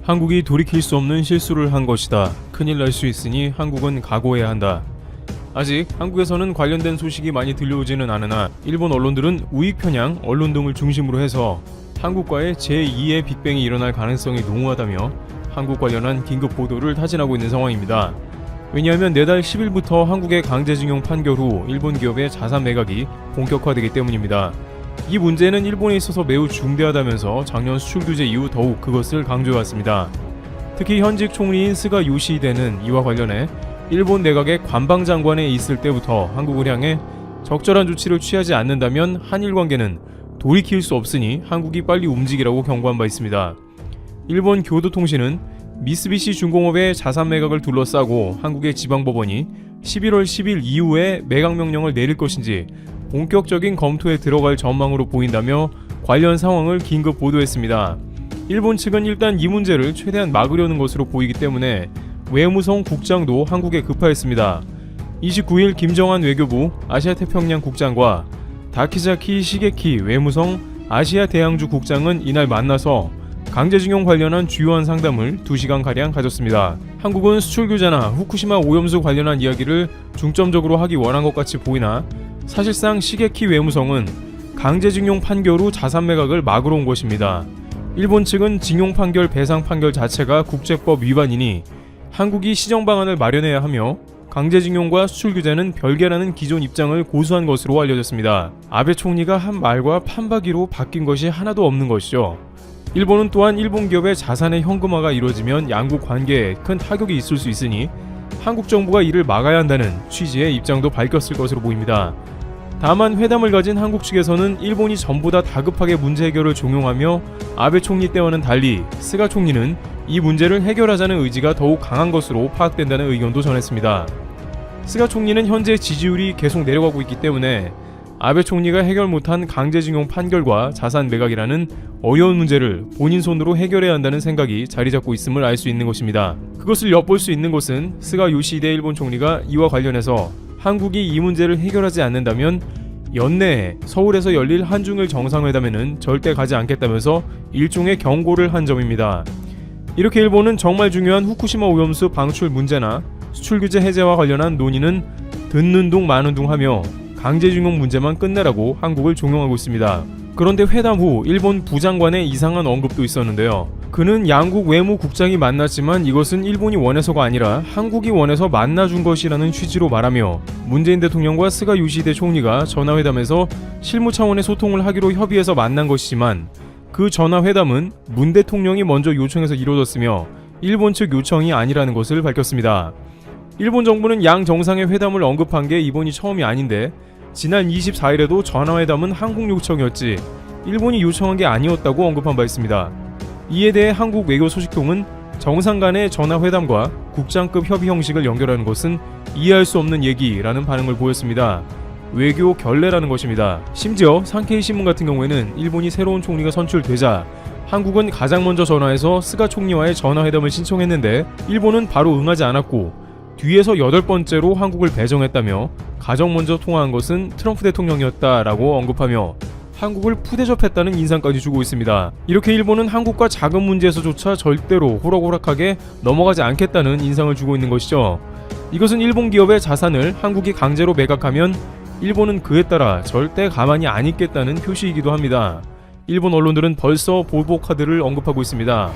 한국이 돌이킬 수 없는 실수를 한 것이다. 큰일 날 수 있으니 한국은 각오해야 한다. 아직 한국에서는 관련된 소식이 많이 들려오지는 않으나 일본 언론들은 우익 편향 언론 등을 중심으로 해서 한국과의 제2의 빅뱅이 일어날 가능성이 농후하다며 한국 관련한 긴급 보도를 타진하고 있는 상황입니다. 왜냐하면 내달 10일부터 한국의 강제징용 판결 후 일본 기업의 자산 매각이 본격화되기 때문입니다. 이 문제는 일본에 있어서 매우 중대하다면서 작년 수출 규제 이후 더욱 그것을 강조해왔습니다. 특히 현직 총리인 스가 요시히데는 이와 관련해 일본 내각의 관방장관에 있을 때부터 한국을 향해 적절한 조치를 취하지 않는다면 한일 관계는 돌이킬 수 없으니 한국이 빨리 움직이라고 경고한 바 있습니다. 일본 교도통신은 미쓰비시 중공업의 자산 매각을 둘러싸고 한국의 지방법원이 11월 10일 이후에 매각 명령을 내릴 것인지 본격적인 검토에 들어갈 전망으로 보인다며 관련 상황을 긴급 보도했습니다. 일본 측은 일단 이 문제를 최대한 막으려는 것으로 보이기 때문에 외무성 국장도 한국에 급파했습니다. 29일 김정한 외교부 아시아태평양 국장과 다키자키 시게키 외무성 아시아 대양주 국장은 이날 만나서 강제징용 관련한 주요한 상담을 2시간가량 가졌습니다. 한국은 수출 규제나 후쿠시마 오염수 관련한 이야기를 중점적으로 하기 원한 것 같이 보이나 사실상 시게키 외무성은 강제징용 판결 후 자산 매각을 막으러 온 것입니다. 일본 측은 징용 판결 배상 판결 자체가 국제법 위반이니 한국이 시정 방안을 마련해야 하며 강제징용과 수출 규제는 별개라는 기존 입장을 고수한 것으로 알려졌습니다. 아베 총리가 한 말과 판박이로 바뀐 것이 하나도 없는 것이죠. 일본은 또한 일본 기업의 자산의 현금화가 이루어지면 양국 관계에 큰 타격이 있을 수 있으니 한국 정부가 이를 막아야 한다는 취지의 입장도 밝혔을 것으로 보입니다. 다만 회담을 가진 한국 측에서는 일본이 전보다 다급하게 문제 해결을 종용하며 아베 총리 때와는 달리 스가 총리는 이 문제를 해결하자는 의지가 더욱 강한 것으로 파악된다는 의견도 전했습니다. 스가 총리는 현재 지지율이 계속 내려가고 있기 때문에 아베 총리가 해결 못한 강제징용 판결과 자산 매각이라는 어려운 문제를 본인 손으로 해결해야 한다는 생각이 자리잡고 있음을 알 수 있는 것입니다. 그것을 엿볼 수 있는 것은 스가 요시히데 일본 총리가 이와 관련해서 한국이 이 문제를 해결하지 않는다면 연내에 서울에서 열릴 한중일 정상회담에는 절대 가지 않겠다면서 일종의 경고를 한 점입니다. 이렇게 일본은 정말 중요한 후쿠시마 오염수 방출 문제나 수출 규제 해제와 관련한 논의는 듣는 둥 마는 둥 하며 강제징용 문제만 끝내라고 한국을 종용하고 있습니다. 그런데 회담 후 일본 부장관의 이상한 언급도 있었는데요. 그는 양국 외무국장이 만났지만 이것은 일본이 원해서가 아니라 한국이 원해서 만나준 것이라는 취지로 말하며 문재인 대통령과 스가 요시히데 총리가 전화회담에서 실무 차원의 소통을 하기로 협의해서 만난 것이지만 그 전화회담은 문 대통령이 먼저 요청해서 이루어졌으며 일본 측 요청이 아니라는 것을 밝혔습니다. 일본 정부는 양 정상의 회담을 언급한 게 이번이 처음이 아닌데 지난 24일에도 전화회담은 한국 요청이었지 일본이 요청한 게 아니었다고 언급한 바 있습니다. 이에 대해 한국 외교 소식통은 정상 간의 전화회담과 국장급 협의 형식을 연결하는 것은 이해할 수 없는 얘기라는 반응을 보였습니다. 외교 결례라는 것입니다. 심지어 산케이 신문 같은 경우에는 일본이 새로운 총리가 선출되자 한국은 가장 먼저 전화해서 스가 총리와의 전화회담을 신청했는데 일본은 바로 응하지 않았고 뒤에서 8번째로 한국을 배정했다며 가장 먼저 통화한 것은 트럼프 대통령이었다라고 언급하며 한국을 푸대접했다는 인상까지 주고 있습니다. 이렇게 일본은 한국과 작은 문제에서조차 절대로 호락호락하게 넘어가지 않겠다는 인상을 주고 있는 것이죠. 이것은 일본 기업의 자산을 한국이 강제로 매각하면 일본은 그에 따라 절대 가만히 안 있겠다는 표시이기도 합니다. 일본 언론들은 벌써 보복 카드를 언급하고 있습니다.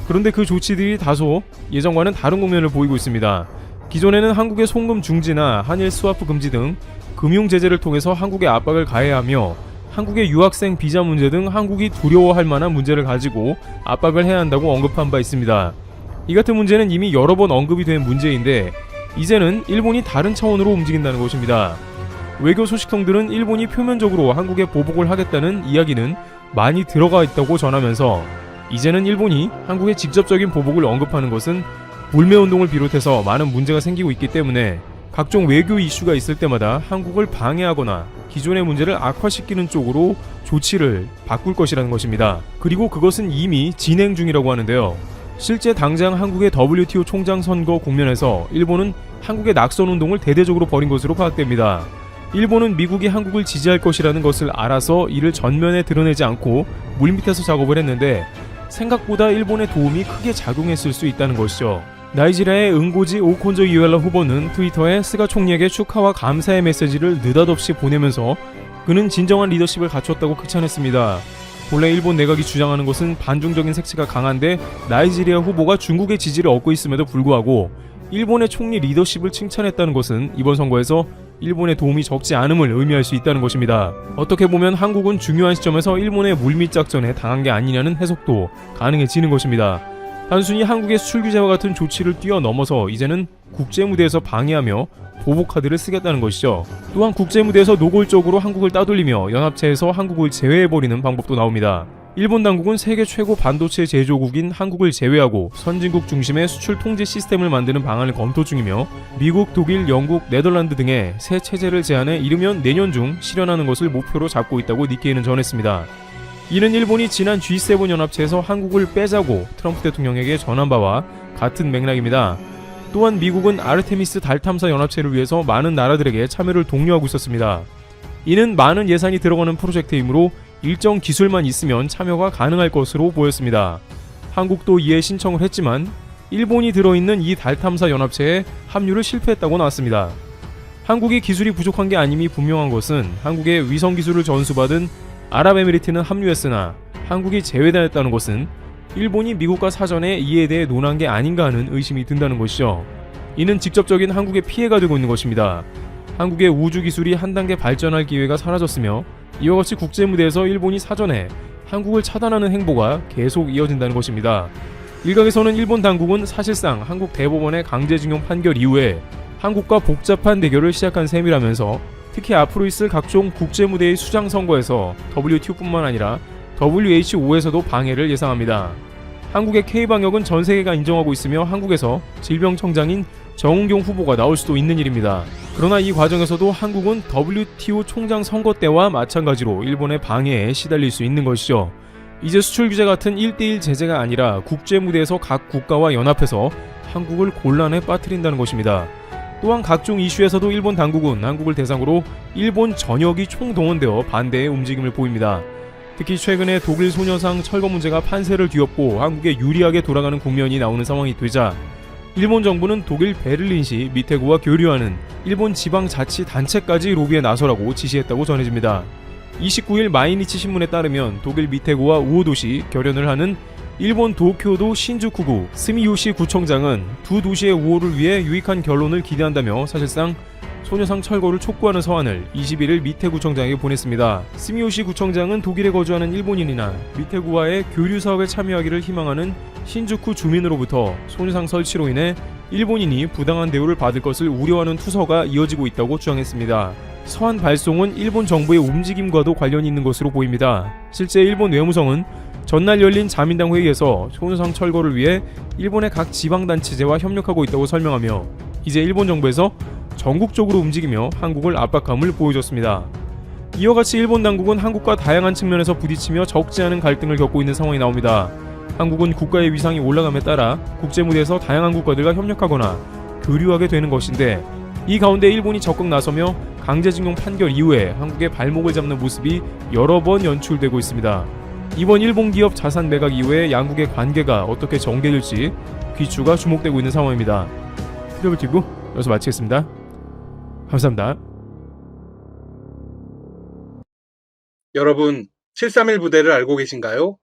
그런데 그 조치들이 다소 예전과는 다른 국면을 보이고 있습니다. 기존에는 한국의 송금 중지나 한일 스와프 금지 등 금융 제재를 통해서 한국에 압박을 가해야 하며 한국의 유학생 비자 문제 등 한국이 두려워할 만한 문제를 가지고 압박을 해야 한다고 언급한 바 있습니다. 이 같은 문제는 이미 여러 번 언급이 된 문제인데 이제는 일본이 다른 차원으로 움직인다는 것입니다. 외교 소식통들은 일본이 표면적으로 한국에 보복을 하겠다는 이야기는 많이 들어가 있다고 전하면서 이제는 일본이 한국의 직접적인 보복을 언급하는 것은 불매운동을 비롯해서 많은 문제가 생기고 있기 때문에 각종 외교 이슈가 있을 때마다 한국을 방해하거나 기존의 문제를 악화시키는 쪽으로 조치를 바꿀 것이라는 것입니다. 그리고 그것은 이미 진행 중이라고 하는데요. 실제 당장 한국의 WTO 총장 선거 국면에서 일본은 한국의 낙선운동을 대대적으로 벌인 것으로 파악됩니다. 일본은 미국이 한국을 지지할 것이라는 것을 알아서 이를 전면에 드러내지 않고 물밑에서 작업을 했는데 생각보다 일본의 도움이 크게 작용했을 수 있다는 것이죠. 나이지리아의 응고지 오콘조 이웰라 후보는 트위터에 스가 총리에게 축하와 감사의 메시지를 느닷없이 보내면서 그는 진정한 리더십을 갖췄다고 극찬했습니다. 본래 일본 내각이 주장하는 것은 반중적인 색채가 강한데 나이지리아 후보가 중국의 지지를 얻고 있음에도 불구하고 일본의 총리 리더십을 칭찬했다는 것은 이번 선거에서 일본의 도움이 적지 않음을 의미할 수 있다는 것입니다. 어떻게 보면 한국은 중요한 시점에서 일본의 물밑 작전에 당한 게 아니냐는 해석도 가능해지는 것입니다. 단순히 한국의 수출 규제와 같은 조치를 뛰어넘어서 이제는 국제 무대에서 방해하며 보복 카드를 쓰겠다는 것이죠. 또한 국제 무대에서 노골적으로 한국을 따돌리며 연합체에서 한국을 제외해버리는 방법도 나옵니다. 일본 당국은 세계 최고 반도체 제조국인 한국을 제외하고 선진국 중심의 수출 통제 시스템을 만드는 방안을 검토 중이며 미국, 독일, 영국, 네덜란드 등의 새 체제를 제안해 이르면 내년 중 실현하는 것을 목표로 잡고 있다고 니케이는 전했습니다. 이는 일본이 지난 G7 연합체에서 한국을 빼자고 트럼프 대통령에게 전한 바와 같은 맥락입니다. 또한 미국은 아르테미스 달 탐사 연합체를 위해서 많은 나라들에게 참여를 독려하고 있었습니다. 이는 많은 예산이 들어가는 프로젝트이므로 일정 기술만 있으면 참여가 가능할 것으로 보였습니다. 한국도 이에 신청을 했지만 일본이 들어있는 이 달 탐사 연합체에 합류를 실패했다고 나왔습니다. 한국이 기술이 부족한 게 아님이 분명한 것은 한국의 위성 기술을 전수받은 아랍에미리트는 합류했으나 한국이 제외되었다는 것은 일본이 미국과 사전에 이에 대해 논한 게 아닌가 하는 의심이 든다는 것이죠. 이는 직접적인 한국의 피해가 되고 있는 것입니다. 한국의 우주 기술이 한 단계 발전할 기회가 사라졌으며 이와 같이 국제 무대에서 일본이 사전에 한국을 차단하는 행보가 계속 이어진다는 것입니다. 일각에서는 일본 당국은 사실상 한국 대법원의 강제징용 판결 이후에 한국과 복잡한 대결을 시작한 셈이라면서 특히 앞으로 있을 각종 국제 무대의 수장 선거에서 WTO뿐만 아니라 WHO에서도 방해를 예상합니다. 한국의 K방역은 전 세계가 인정하고 있으며 한국에서 질병청장인 정은경 후보가 나올 수도 있는 일입니다. 그러나 이 과정에서도 한국은 WTO 총장 선거 때와 마찬가지로 일본의 방해에 시달릴 수 있는 것이죠. 이제 수출 규제 같은 1대1 제재가 아니라 국제 무대에서 각 국가와 연합해서 한국을 곤란에 빠뜨린다는 것입니다. 또한 각종 이슈에서도 일본 당국은 한국을 대상으로 일본 전역이 총동원되어 반대의 움직임을 보입니다. 특히 최근에 독일 소녀상 철거 문제가 판세를 뒤엎고 한국에 유리하게 돌아가는 국면이 나오는 상황이 되자 일본 정부는 독일 베를린시 미테구와 교류하는 일본 지방자치단체까지 로비에 나서라고 지시했다고 전해집니다. 29일 마이니치 신문에 따르면 독일 미테구와 우호도시 결연을 하는 일본 도쿄도 신주쿠구 스미요시 구청장은 두 도시의 우호를 위해 유익한 결론을 기대한다며 사실상 소녀상 철거를 촉구하는 서한을 21일 미테구청장에게 보냈습니다. 스미요시 구청장은 독일에 거주하는 일본인이나 미테구와의 교류 사업에 참여하기를 희망하는 신주쿠 주민으로부터 소녀상 설치로 인해 일본인이 부당한 대우를 받을 것을 우려하는 투서가 이어지고 있다고 주장했습니다. 서한 발송은 일본 정부의 움직임과도 관련이 있는 것으로 보입니다. 실제 일본 외무성은 전날 열린 자민당 회의에서 소녀상 철거를 위해 일본의 각 지방단체제와 협력하고 있다고 설명하며 이제 일본 정부에서 전국적으로 움직이며 한국을 압박함을 보여줬습니다. 이와 같이 일본 당국은 한국과 다양한 측면에서 부딪히며 적지 않은 갈등을 겪고 있는 상황이 나옵니다. 한국은 국가의 위상이 올라감에 따라 국제 무대에서 다양한 국가들과 협력하거나 교류하게 되는 것인데 이 가운데 일본이 적극 나서며 강제징용 판결 이후에 한국의 발목을 잡는 모습이 여러 번 연출되고 있습니다. 이번 일본 기업 자산 매각 이후에 양국의 관계가 어떻게 전개될지 귀추가 주목되고 있는 상황입니다. 트러블티브 여기서 마치겠습니다. 감사합니다. 여러분, 731 부대를 알고 계신가요?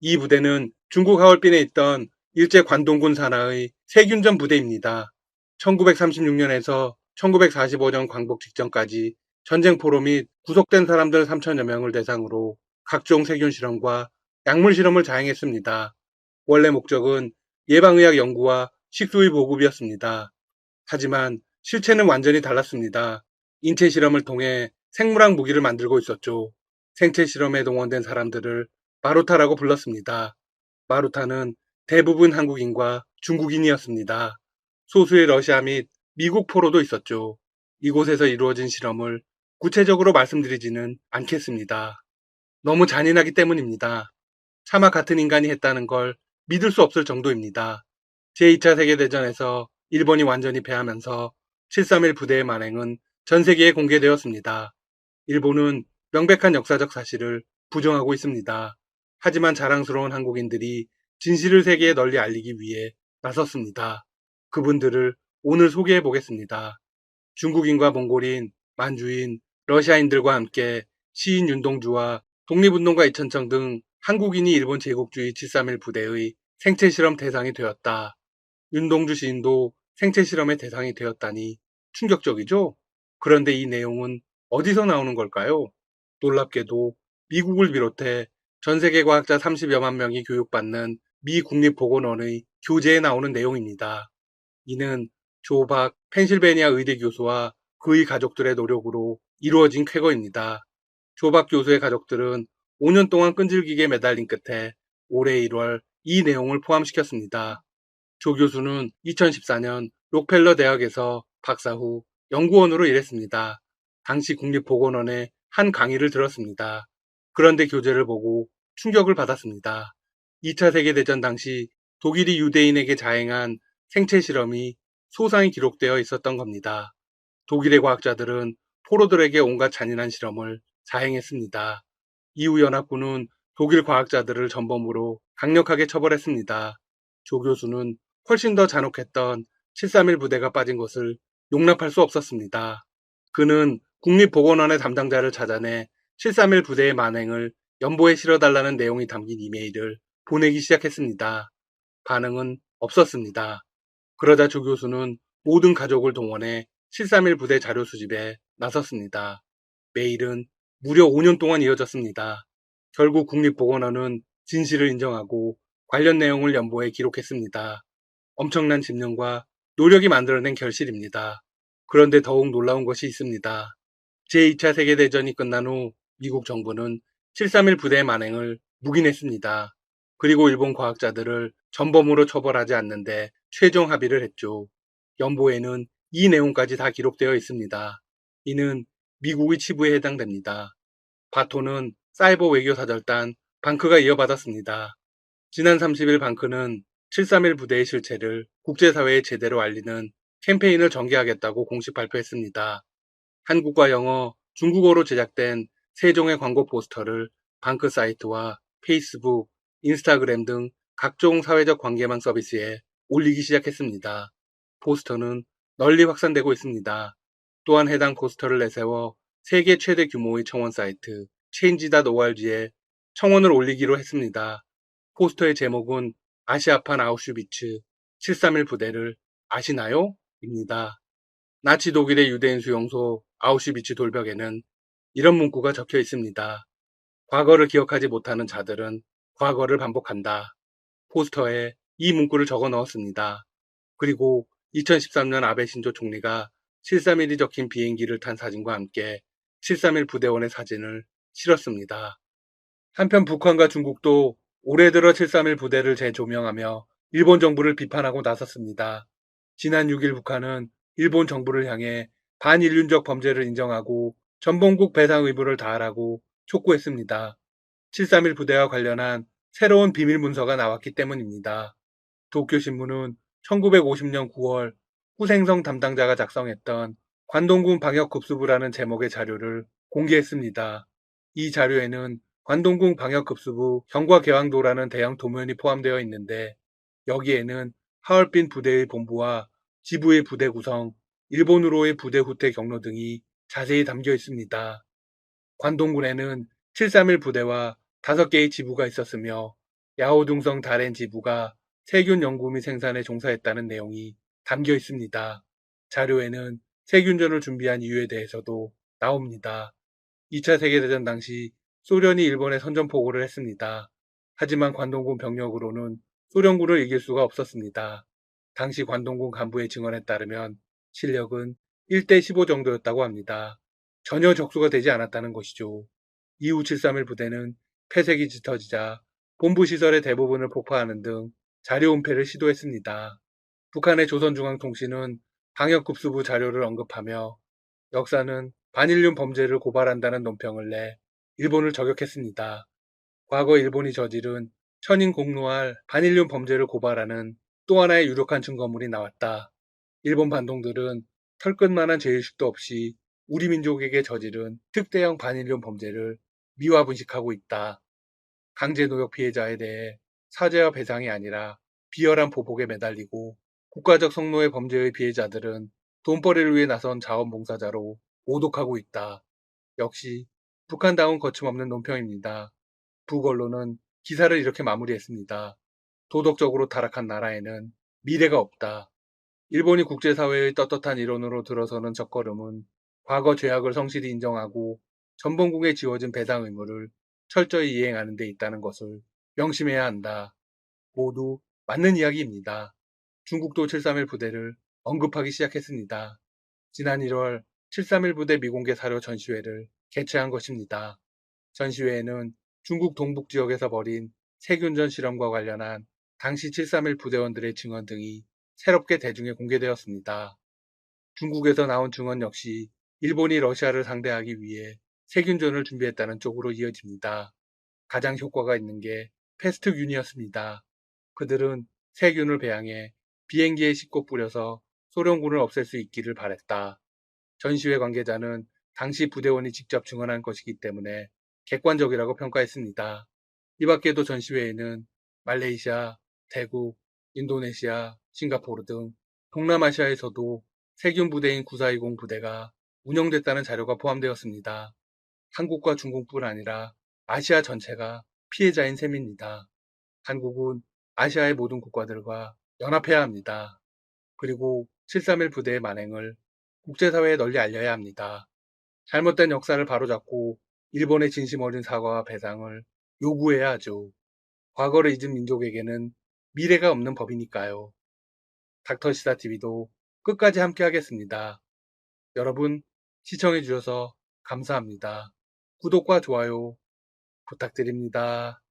이 부대는 중국 하얼빈에 있던 일제 관동군 산하의 세균전 부대입니다. 1936년에서 1945년 광복 직전까지 전쟁포로 및 구속된 사람들 3천여 명을 대상으로 각종 세균 실험과 약물 실험을 자행했습니다. 원래 목적은 예방의학 연구와 식수의 보급이었습니다. 하지만 실체는 완전히 달랐습니다. 인체 실험을 통해 생물학 무기를 만들고 있었죠. 생체 실험에 동원된 사람들을 마루타라고 불렀습니다. 마루타는 대부분 한국인과 중국인이었습니다. 소수의 러시아 및 미국 포로도 있었죠. 이곳에서 이루어진 실험을 구체적으로 말씀드리지는 않겠습니다. 너무 잔인하기 때문입니다. 차마 같은 인간이 했다는 걸 믿을 수 없을 정도입니다. 제2차 세계대전에서 일본이 완전히 패하면서 731 부대의 만행은 전 세계에 공개되었습니다. 일본은 명백한 역사적 사실을 부정하고 있습니다. 하지만 자랑스러운 한국인들이 진실을 세계에 널리 알리기 위해 나섰습니다. 그분들을 오늘 소개해 보겠습니다. 중국인과 몽골인, 만주인, 러시아인들과 함께 시인 윤동주와 독립운동가 이천청 등 한국인이 일본 제국주의 731 부대의 생체실험 대상이 되었다. 윤동주 시인도 생체실험의 대상이 되었다니 충격적이죠? 그런데 이 내용은 어디서 나오는 걸까요? 놀랍게도 미국을 비롯해 전 세계 과학자 30여만 명이 교육받는 미 국립보건원의 교재에 나오는 내용입니다. 이는 조박 펜실베니아 의대 교수와 그의 가족들의 노력으로 이루어진 쾌거입니다. 조박 교수의 가족들은 5년 동안 끈질기게 매달린 끝에 올해 1월 이 내용을 포함시켰습니다. 조 교수는 2014년 록펠러 대학에서 박사 후 연구원으로 일했습니다. 당시 국립보건원의 한 강의를 들었습니다. 그런데 교재를 보고 충격을 받았습니다. 2차 세계대전 당시 독일이 유대인에게 자행한 생체 실험이 소상히 기록되어 있었던 겁니다. 독일의 과학자들은 포로들에게 온갖 잔인한 실험을 자행했습니다. 이후 연합군은 독일 과학자들을 전범으로 강력하게 처벌했습니다. 조 교수는 훨씬 더 잔혹했던 731 부대가 빠진 것을 용납할 수 없었습니다. 그는 국립보건원의 담당자를 찾아내 731 부대의 만행을 연보에 실어달라는 내용이 담긴 이메일을 보내기 시작했습니다. 반응은 없었습니다. 그러자 조 교수는 모든 가족을 동원해 731 부대 자료 수집에 나섰습니다. 메일은 무려 5년 동안 이어졌습니다. 결국 국립보건원은 진실을 인정하고 관련 내용을 연보에 기록했습니다. 엄청난 집념과 노력이 만들어낸 결실입니다. 그런데 더욱 놀라운 것이 있습니다. 제2차 세계대전이 끝난 후 미국 정부는 731 부대의 만행을 묵인했습니다. 그리고 일본 과학자들을 전범으로 처벌하지 않는데 최종 합의를 했죠. 연보에는 이 내용까지 다 기록되어 있습니다. 이는 미국의 치부에 해당됩니다. 바토는 사이버 외교사절단 방크가 이어받았습니다. 지난 30일 방크는 731 부대의 실체를 국제사회에 제대로 알리는 캠페인을 전개하겠다고 공식 발표했습니다. 한국과 영어, 중국어로 제작된 세종의 광고 포스터를 방크 사이트와 페이스북, 인스타그램 등 각종 사회적 관계망 서비스에 올리기 시작했습니다. 포스터는 널리 확산되고 있습니다. 또한 해당 포스터를 내세워 세계 최대 규모의 청원 사이트 change.org에 청원을 올리기로 했습니다. 포스터의 제목은 아시아판 아우슈비츠 731 부대를 아시나요? 입니다. 나치 독일의 유대인 수용소 아우슈비츠 돌벽에는 이런 문구가 적혀 있습니다. 과거를 기억하지 못하는 자들은 과거를 반복한다. 포스터에 이 문구를 적어 넣었습니다. 그리고 2013년 아베 신조 총리가 731이 적힌 비행기를 탄 사진과 함께 731 부대원의 사진을 실었습니다. 한편 북한과 중국도 올해 들어 731 부대를 재조명하며 일본 정부를 비판하고 나섰습니다. 지난 6일 북한은 일본 정부를 향해 반인륜적 범죄를 인정하고 전범국 배상 의무를 다하라고 촉구했습니다. 731 부대와 관련한 새로운 비밀 문서가 나왔기 때문입니다. 도쿄신문은 1950년 9월 후생성 담당자가 작성했던 관동군 방역급수부라는 제목의 자료를 공개했습니다. 이 자료에는 관동군 방역급수부 경과개왕도라는 대형 도면이 포함되어 있는데 여기에는 하얼빈 부대의 본부와 지부의 부대 구성, 일본으로의 부대 후퇴 경로 등이 자세히 담겨 있습니다. 관동군에는 731 부대와 5개의 지부가 있었으며 야오둥성 다롄 지부가 세균 연구 및 생산에 종사했다는 내용이 담겨 있습니다. 자료에는 세균전을 준비한 이유에 대해서도 나옵니다. 2차 세계대전 당시 소련이 일본에 선전포고를 했습니다. 하지만 관동군 병력으로는 소련군을 이길 수가 없었습니다. 당시 관동군 간부의 증언에 따르면 실력은 1대 15 정도였다고 합니다. 전혀 적수가 되지 않았다는 것이죠. 이후 731 부대는 폐색이 짙어지자 본부 시설의 대부분을 폭파하는 등 자료 은폐를 시도했습니다. 북한의 조선중앙통신은 방역급수부 자료를 언급하며 역사는 반인륜 범죄를 고발한다는 논평을 내 일본을 저격했습니다. 과거 일본이 저지른 천인 공노할 반인륜 범죄를 고발하는 또 하나의 유력한 증거물이 나왔다. 일본 반동들은 털끝만한 죄의식도 없이 우리 민족에게 저지른 특대형 반인륜 범죄를 미화분식하고 있다. 강제노역 피해자에 대해 사죄와 배상이 아니라 비열한 보복에 매달리고 국가적 성노예 범죄의 피해자들은 돈벌이를 위해 나선 자원봉사자로 오독하고 있다. 역시 북한다운 거침없는 논평입니다. 북언론은 기사를 이렇게 마무리했습니다. 도덕적으로 타락한 나라에는 미래가 없다. 일본이 국제사회의 떳떳한 일원으로 들어서는 첫걸음은 과거 죄악을 성실히 인정하고 전범국에 지워진 배상 의무를 철저히 이행하는 데 있다는 것을 명심해야 한다. 모두 맞는 이야기입니다. 중국도 731 부대를 언급하기 시작했습니다. 지난 1월 731 부대 미공개 사료 전시회를 개최한 것입니다. 전시회에는 중국 동북 지역에서 벌인 세균전 실험과 관련한 당시 731 부대원들의 증언 등이 새롭게 대중에 공개되었습니다. 중국에서 나온 증언 역시 일본이 러시아를 상대하기 위해 세균전을 준비했다는 쪽으로 이어집니다. 가장 효과가 있는 게 패스트균이었습니다. 그들은 세균을 배양해 비행기에 싣고 뿌려서 소련군을 없앨 수 있기를 바랬다. 전시회 관계자는 당시 부대원이 직접 증언한 것이기 때문에 객관적이라고 평가했습니다. 이 밖에도 전시회에는 말레이시아, 태국, 인도네시아, 싱가포르 등 동남아시아에서도 세균 부대인 9420 부대가 운영됐다는 자료가 포함되었습니다. 한국과 중국뿐 아니라 아시아 전체가 피해자인 셈입니다. 한국은 아시아의 모든 국가들과 연합해야 합니다. 그리고 731 부대의 만행을 국제사회에 널리 알려야 합니다. 잘못된 역사를 바로잡고 일본의 진심 어린 사과와 배상을 요구해야 하죠. 과거를 잊은 민족에게는 미래가 없는 법이니까요. 닥터시사TV도 끝까지 함께 하겠습니다. 여러분 시청해주셔서 감사합니다. 구독과 좋아요 부탁드립니다.